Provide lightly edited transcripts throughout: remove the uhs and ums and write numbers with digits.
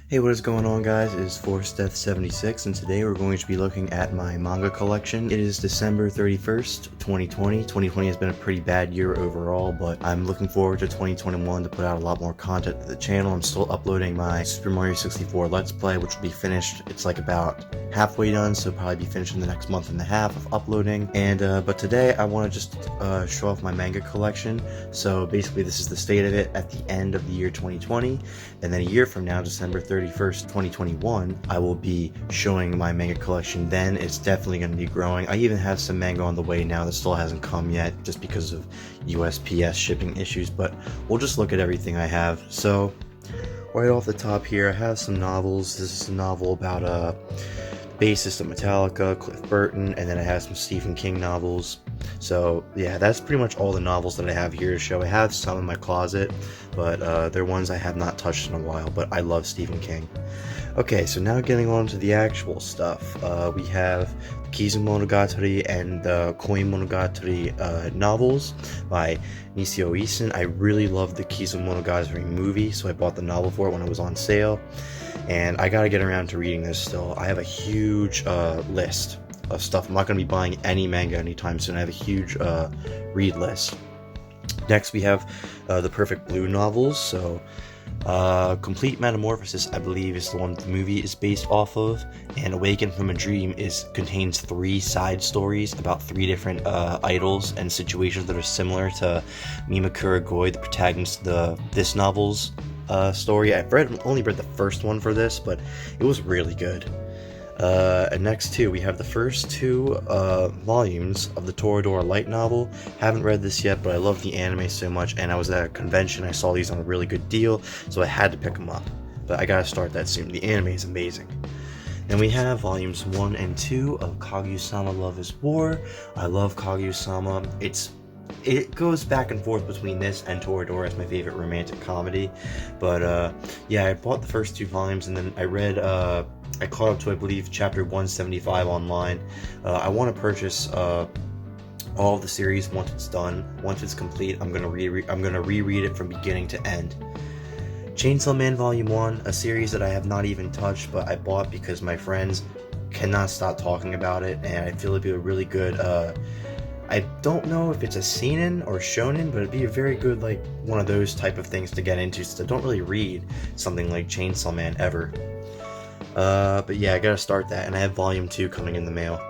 Hey, what is going on, guys? It is ForceDeath76, and today we're going to be looking at my manga collection. It is December 31st, 2020. 2020 has been a pretty bad year overall, but I'm looking forward to 2021 to put out a lot more content to the channel. I'm still uploading my Super Mario 64 Let's Play, which will be finished. It's like about halfway done, so probably be finished in the next month and a half of uploading. But today I want to just show off my manga collection. So basically, this is the state of it at the end of the year 2020, and then a year from now, December 31st, 2021, I will be showing my manga collection. Then it's definitely going to be growing. I even have some manga on the way now that still hasn't come yet just because of USPS shipping issues, but we'll just look at everything I have. So right off the top here, I have some novels. This is a novel about bassist of Metallica, Cliff Burton, and then I have some Stephen King novels. So yeah, that's pretty much all the novels that I have here to show. I have some in my closet, but they're ones I have not touched in a while, but I love Stephen King. Okay, so now getting on to the actual stuff. We have Kizu Monogatari and the Koi Monogatari novels by Nisio Isin. I really loved the Kizu Monogatari movie, so I bought the novel for it when it was on sale. And I gotta get around to reading this still. I have a huge list of stuff. I'm not gonna be buying any manga anytime soon. I have a huge read list. Next, we have the Perfect Blue novels. So, Complete Metamorphosis, I believe, is the one the movie is based off of, and Awaken from a Dream contains 3 side stories about 3 different idols and situations that are similar to Mima Kurogoi, the protagonist of this novel's story. I've only read the first one for this, but it was really good. And next too, we have the first 2 volumes of the Toradora light novel. Haven't read this yet, but I love the anime so much, and I was at a convention, I saw these on a really good deal, so I had to pick them up. But I gotta start that soon. The anime is amazing. Then we have volumes 1 and 2 of Kaguya-sama Love is War. I love Kaguya-sama. It goes back and forth between this and Toradora as my favorite romantic comedy. But yeah, I bought the first 2 volumes, and then I caught up to, I believe, chapter 175 online. I want to purchase all of the series once it's done. Once it's complete, I'm gonna reread it from beginning to end. Chainsaw Man Volume 1, a series that I have not even touched, but I bought because my friends cannot stop talking about it, and I feel it'd be a really good I don't know if it's a seinen or shonen, but it'd be a very good, like, one of those type of things to get into, since I don't really read something like Chainsaw Man ever. But yeah, I gotta start that, and I have volume 2 coming in the mail.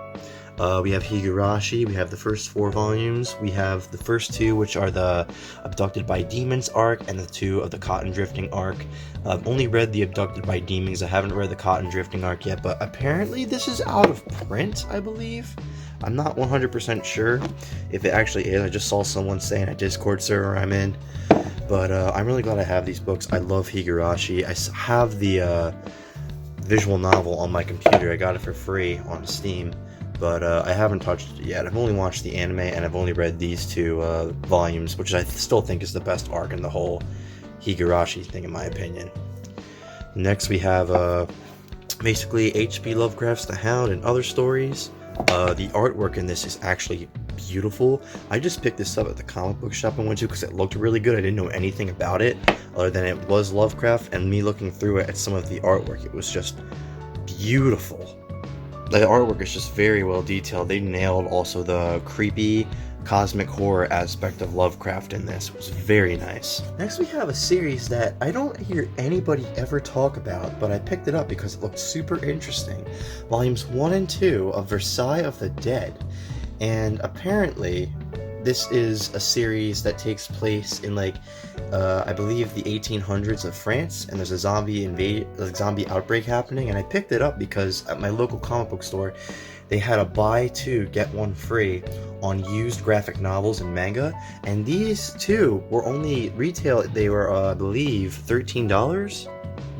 We have Higurashi. We have the first 4 volumes. We have the first 2, which are the Abducted by Demons arc, and the 2 of the Cotton Drifting arc. I've only read the Abducted by Demons. I haven't read the Cotton Drifting arc yet, but apparently this is out of print, I believe. I'm not 100% sure if it actually is. I just saw someone saying a Discord server I'm in. But I'm really glad I have these books. I love Higurashi. I have the visual novel on my computer. I got it for free on Steam. But I haven't touched it yet. I've only watched the anime, and I've only read these 2 volumes, which I still think is the best arc in the whole Higurashi thing, in my opinion. Next, we have basically H.P. Lovecraft's The Hound and other stories. The artwork in this is actually beautiful. I just picked this up at the comic book shop I went to because it looked really good. I didn't know anything about it other than it was Lovecraft, and me looking through it at some of the artwork, it was just beautiful. The artwork is just very well detailed. They nailed also the creepy cosmic horror aspect of Lovecraft in this. It was very nice. Next, we have a series that I don't hear anybody ever talk about, but I picked it up because it looked super interesting. Volumes 1 and 2 of Versailles of the Dead. And apparently, this is a series that takes place in, like, I believe the 1800s of France, and there's a zombie outbreak happening, and I picked it up because at my local comic book store, they had a buy 2, get 1 free on used graphic novels and manga, and these 2 were only retail, they were, I believe, $13?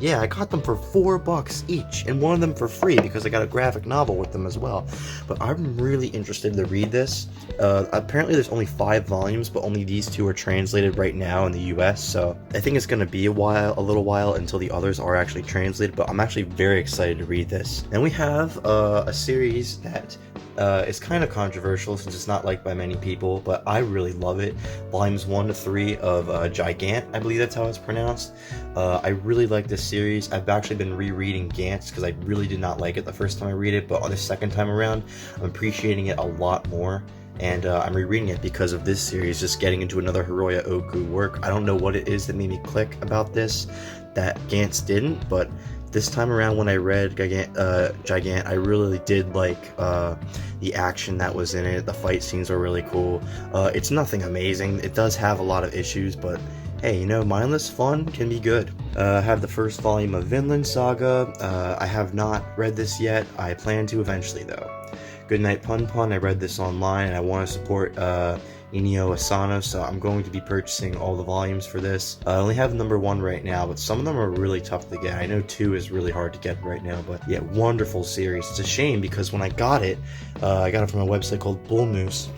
Yeah, I got them for $4 each, and one of them for free because I got a graphic novel with them as well. But I'm really interested to read this. Apparently there's only 5 volumes, but only these 2 are translated right now in the US, so I think it's going to be a little while until the others are actually translated, but I'm actually very excited to read this. And we have a series that It's kind of controversial since it's not liked by many people, but I really love it. Volumes 1 to 3 of Gigant, I believe that's how it's pronounced. I really like this series. I've actually been rereading Gantz because I really did not like it the first time I read it, but on the second time around, I'm appreciating it a lot more. And I'm rereading it because of this series, just getting into another Hiroya Oku work. I don't know what it is that made me click about this that Gantz didn't, but this time around when I read Gigant, I really did like the action that was in it. The fight scenes are really cool. It's nothing amazing. It does have a lot of issues, but hey, you know, mindless fun can be good. I have the first volume of Vinland Saga. I have not read this yet. I plan to eventually, though. Goodnight Pun Pun, I read this online and I want to support Inio Asano, so I'm going to be purchasing all the volumes for this. I only have number 1 right now, but some of them are really tough to get. I know 2 is really hard to get right now, but yeah, wonderful series. It's a shame because when I got it from a website called Bull Moose.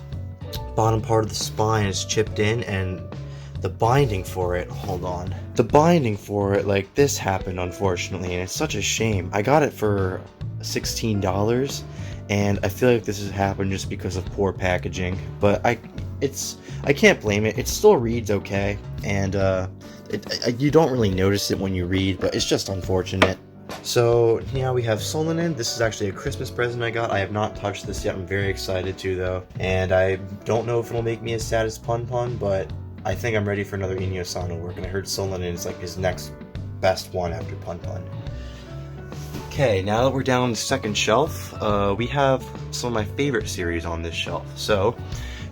Bottom part of the spine is chipped in, and the binding for it, like this happened, unfortunately, and it's such a shame. I got it for $16, and I feel like this has happened just because of poor packaging, but I can't blame it. It still reads okay, and you don't really notice it when you read, but it's just unfortunate. So now we have Solanin. This is actually a Christmas present I got. I have not touched this yet. I'm very excited to, though, and I don't know if it'll make me as sad as Pun Pun, but I think I'm ready for another Inio Asano work, and I heard Solanin is like his next best one after Pun Pun. Okay, now that we're down on the second shelf, we have some of my favorite series on this shelf. So,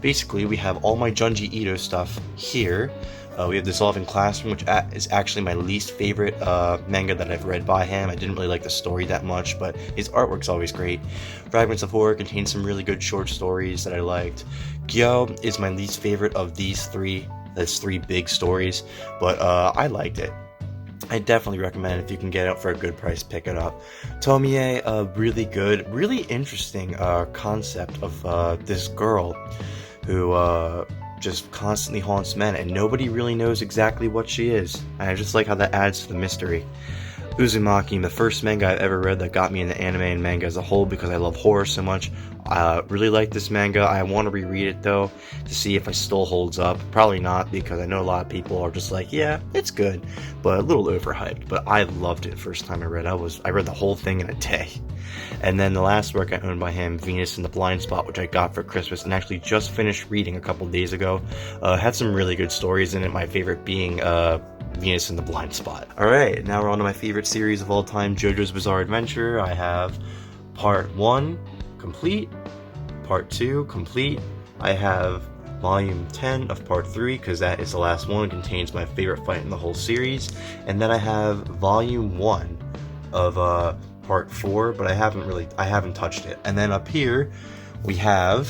basically, we have all my Junji Ito stuff here. We have Dissolving Classroom, which is actually my least favorite manga that I've read by him. I didn't really like the story that much, but his artwork's always great. Fragments of Horror contains some really good short stories that I liked. Gyo is my least favorite of these three. That's 3 big stories, but I liked it. I definitely recommend it. If you can get it for a good price, pick it up. Tomie, really good, really interesting concept of this girl who just constantly haunts men, and nobody really knows exactly what she is. And I just like how that adds to the mystery. Uzumaki, the first manga I've ever read that got me into anime and manga as a whole because I love horror so much. I really like this manga. I want to reread it though to see if it still holds up. Probably not, because I know a lot of people are just like, yeah, it's good, but a little overhyped. But I loved it first time I read. I read the whole thing in a day. And then the last work I owned by him, Venus in the Blind Spot, which I got for Christmas and actually just finished reading a couple days ago, had some really good stories in it. My favorite being Venus in the Blind Spot. Alright, now we're on to my favorite series of all time, JoJo's Bizarre Adventure. I have Part 1 complete, Part 2 complete. I have Volume 10 of Part 3, because that is the last one. It contains my favorite fight in the whole series. And then I have Volume 1 of Part 4, but I haven't touched it. And then up here, we have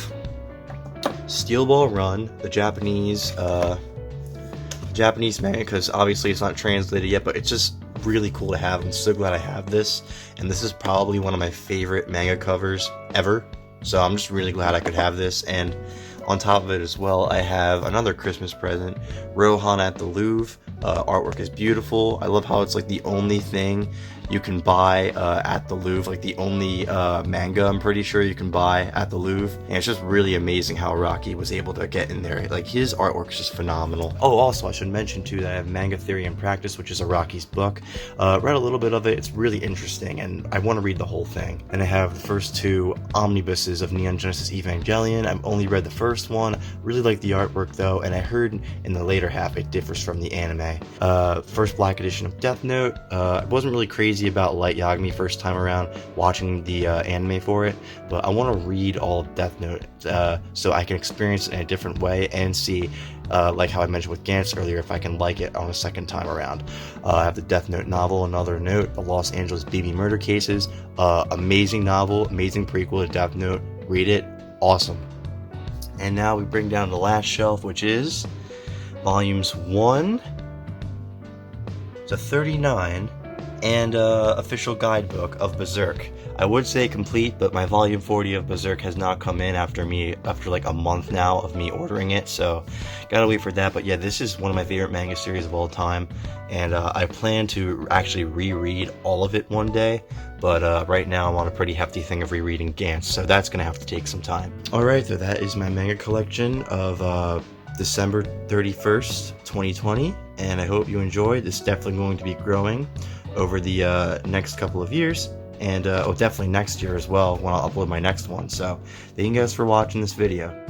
Steel Ball Run, the Japanese manga, because obviously it's not translated yet, but it's just really cool to have. I'm so glad I have this, and this is probably one of my favorite manga covers ever, so I'm just really glad I could have this. And on top of it as well, I have another Christmas present, Rohan at the Louvre. Artwork is beautiful. I love how it's like the only thing you can buy at the Louvre, like the only manga I'm pretty sure you can buy at the Louvre, and it's just really amazing how Rocky was able to get in there. Like, his artwork is just phenomenal. Oh, also I should mention too that I have Manga Theory and Practice, which is a Rocky's book. Read a little bit of it. It's really interesting, and I want to read the whole thing. And I have the first 2 omnibuses of Neon Genesis Evangelion. I've only read the first one. Really like the artwork though, and I heard in the later half it differs from the anime. First Black edition of Death Note. I wasn't really crazy about Light Yagami first time around watching the anime for it, but I want to read all of Death Note so I can experience it in a different way and see, like how I mentioned with Gantz earlier, if I can like it on a second time around. I have the Death Note novel, Another Note, the Los Angeles Baby Murder Cases. Amazing novel, amazing prequel to Death Note. Read it, awesome. And now we bring down the last shelf, which is volumes 1 to 39 and official guidebook of Berserk. I would say complete, but my volume 40 of Berserk has not come in after like a month now of me ordering it, so gotta wait for that. But yeah, this is one of my favorite manga series of all time, and I plan to actually reread all of it one day, but right now I'm on a pretty hefty thing of rereading Gantz, so that's gonna have to take some time. Alright, so that is my manga collection of December 31st, 2020, and I hope you enjoyed. It's definitely going to be growing over the next couple of years, and definitely next year as well when I'll upload my next one. So thank you guys for watching this video.